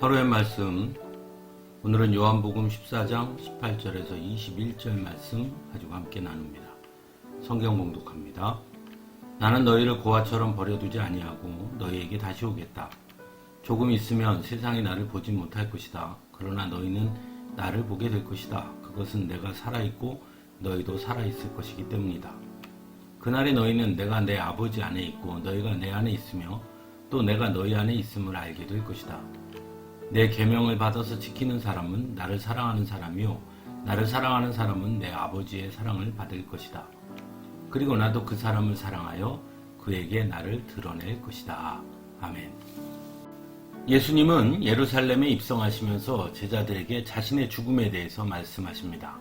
하루의 말씀, 오늘은 요한복음 14장 18절에서 21절 말씀 가지고 함께 나눕니다. 성경 봉독합니다. 나는 너희를 고아처럼 버려두지 아니하고 너희에게 다시 오겠다. 조금 있으면 세상이 나를 보지 못할 것이다. 그러나 너희는 나를 보게 될 것이다. 그것은 내가 살아있고 너희도 살아있을 것이기 때문이다. 그날에 너희는 내가 내 아버지 안에 있고 너희가 내 안에 있으며 또 내가 너희 안에 있음을 알게 될 것이다. 내 계명을 받아서 지키는 사람은 나를 사랑하는 사람이요 나를 사랑하는 사람은 내 아버지의 사랑을 받을 것이다. 그리고 나도 그 사람을 사랑하여 그에게 나를 드러낼 것이다. 아멘. 예수님은 예루살렘에 입성하시면서 제자들에게 자신의 죽음에 대해서 말씀하십니다.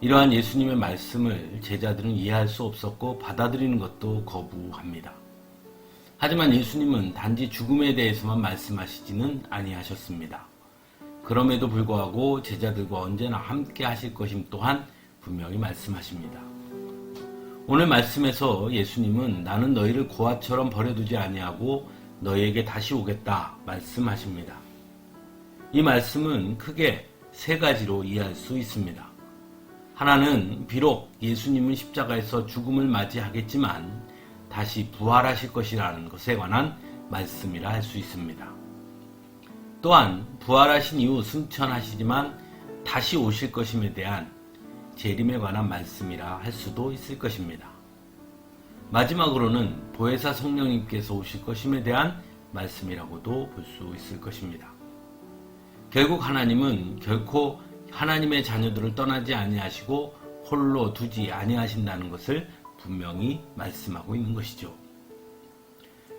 이러한 예수님의 말씀을 제자들은 이해할 수 없었고 받아들이는 것도 거부합니다. 하지만 예수님은 단지 죽음에 대해서만 말씀하시지는 아니하셨습니다. 그럼에도 불구하고 제자들과 언제나 함께 하실 것임 또한 분명히 말씀하십니다. 오늘 말씀에서 예수님은 나는 너희를 고아처럼 버려두지 아니하고 너희에게 다시 오겠다 말씀하십니다. 이 말씀은 크게 세 가지로 이해할 수 있습니다. 하나는 비록 예수님은 십자가에서 죽음을 맞이하겠지만 다시 부활하실 것이라는 것에 관한 말씀이라 할 수 있습니다. 또한 부활하신 이후 승천하시지만 다시 오실 것임에 대한 재림에 관한 말씀이라 할 수도 있을 것입니다. 마지막으로는 보혜사 성령님께서 오실 것임에 대한 말씀이라고도 볼 수 있을 것입니다. 결국 하나님은 결코 하나님의 자녀들을 떠나지 아니하시고 홀로 두지 아니하신다는 것을 분명히 말씀하고 있는 것이죠.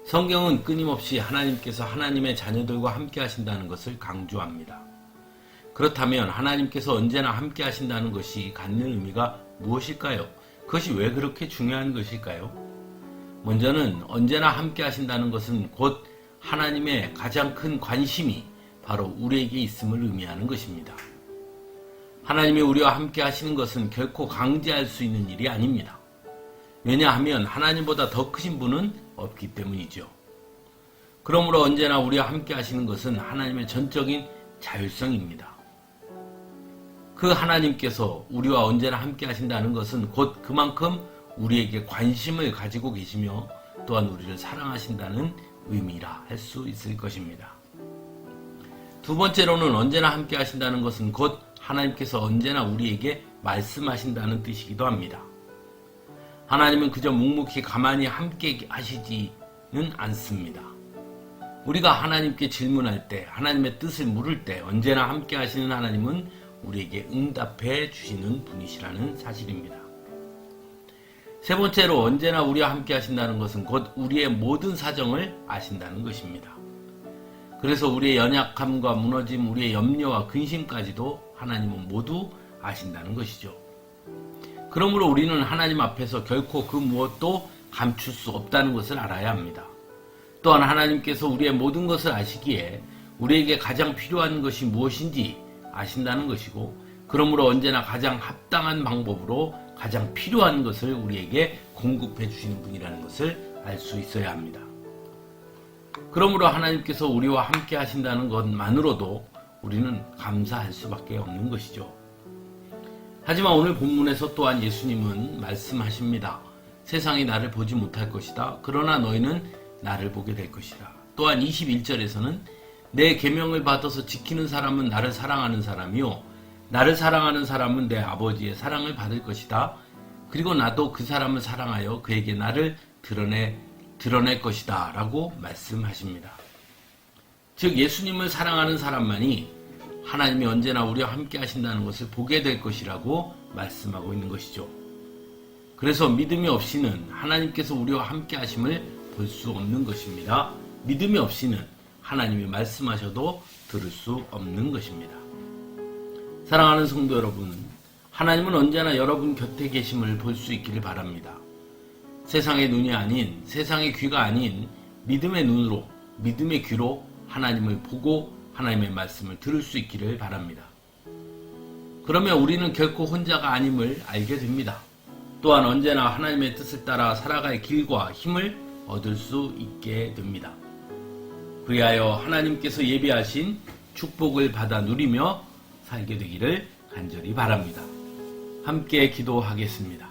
성경은 끊임없이 하나님께서 하나님의 자녀들과 함께 하신다는 것을 강조합니다. 그렇다면 하나님께서 언제나 함께 하신다는 것이 갖는 의미가 무엇일까요? 그것이 왜 그렇게 중요한 것일까요? 먼저는 언제나 함께 하신다는 것은 곧 하나님의 가장 큰 관심이 바로 우리에게 있음을 의미하는 것입니다. 하나님이 우리와 함께 하시는 것은 결코 강제할 수 있는 일이 아닙니다. 왜냐하면 하나님보다 더 크신 분은 없기 때문이죠. 그러므로 언제나 우리와 함께 하시는 것은 하나님의 전적인 자율성입니다. 그 하나님께서 우리와 언제나 함께 하신다는 것은 곧 그만큼 우리에게 관심을 가지고 계시며 또한 우리를 사랑하신다는 의미라 할 수 있을 것입니다. 두 번째로는 언제나 함께 하신다는 것은 곧 하나님께서 언제나 우리에게 말씀하신다는 뜻이기도 합니다. 하나님은 그저 묵묵히 가만히 함께 하시지는 않습니다. 우리가 하나님께 질문할 때, 하나님의 뜻을 물을 때 언제나 함께 하시는 하나님은 우리에게 응답해 주시는 분이시라는 사실입니다. 세 번째로 언제나 우리와 함께 하신다는 것은 곧 우리의 모든 사정을 아신다는 것입니다. 그래서 우리의 연약함과 무너짐, 우리의 염려와 근심까지도 하나님은 모두 아신다는 것이죠. 그러므로 우리는 하나님 앞에서 결코 그 무엇도 감출 수 없다는 것을 알아야 합니다. 또한 하나님께서 우리의 모든 것을 아시기에 우리에게 가장 필요한 것이 무엇인지 아신다는 것이고, 그러므로 언제나 가장 합당한 방법으로 가장 필요한 것을 우리에게 공급해 주시는 분이라는 것을 알 수 있어야 합니다. 그러므로 하나님께서 우리와 함께 하신다는 것만으로도 우리는 감사할 수밖에 없는 것이죠. 하지만 오늘 본문에서 또한 예수님은 말씀하십니다. 세상이 나를 보지 못할 것이다. 그러나 너희는 나를 보게 될 것이다. 또한 21절에서는 내 계명을 받아서 지키는 사람은 나를 사랑하는 사람이요 나를 사랑하는 사람은 내 아버지의 사랑을 받을 것이다. 그리고 나도 그 사람을 사랑하여 그에게 나를 드러낼 것이다 라고 말씀하십니다. 즉 예수님을 사랑하는 사람만이 하나님이 언제나 우리와 함께 하신다는 것을 보게 될 것이라고 말씀하고 있는 것이죠. 그래서 믿음이 없이는 하나님께서 우리와 함께 하심을 볼 수 없는 것입니다. 믿음이 없이는 하나님이 말씀하셔도 들을 수 없는 것입니다. 사랑하는 성도 여러분, 하나님은 언제나 여러분 곁에 계심을 볼 수 있기를 바랍니다. 세상의 눈이 아닌, 세상의 귀가 아닌 믿음의 눈으로, 믿음의 귀로 하나님을 보고 하나님의 말씀을 들을 수 있기를 바랍니다. 그러면 우리는 결코 혼자가 아님을 알게 됩니다. 또한 언제나 하나님의 뜻을 따라 살아갈 길과 힘을 얻을 수 있게 됩니다. 그리하여 하나님께서 예비하신 축복을 받아 누리며 살게 되기를 간절히 바랍니다. 함께 기도하겠습니다.